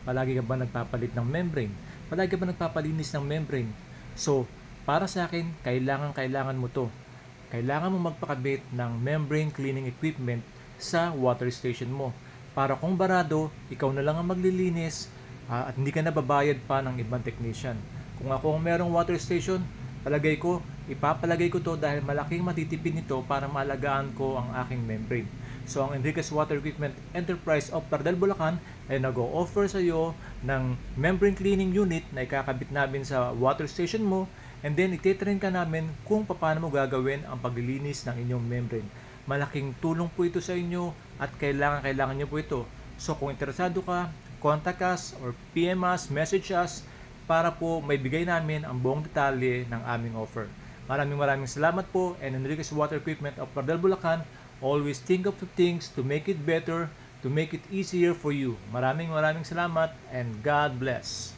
Palagi ka ba nagpapalit ng membrane? Palagi ka ba nagpapalinis ng membrane? So, para sa akin, kailangan mo to. Kailangan mo magpakabit ng membrane cleaning equipment sa water station mo. Para kung barado, ikaw na lang ang maglilinis at hindi ka nababayad pa ng ibang technician. Kung ako ang merong water station, ipapalagay ko to dahil malaking matitipid nito para maalagaan ko ang aking membrane. So ang Enriquez Water Equipment Enterprise of Lardel, Bulacan ay nag-o-offer sa iyo ng membrane cleaning unit na ikakabit namin sa water station mo, and then ititrain ka namin kung paano mo gagawin ang paglilinis ng inyong membrane. Malaking tulong po ito sa inyo at kailangan nyo po ito. So kung interesado ka, contact us or PM us, message us para po may bigay namin ang buong detalye ng aming offer. Maraming salamat po, and Enriquez Water Equipment of Lardel, Bulacan always think of the things to make it better, to make it easier for you. Maraming salamat, and God bless.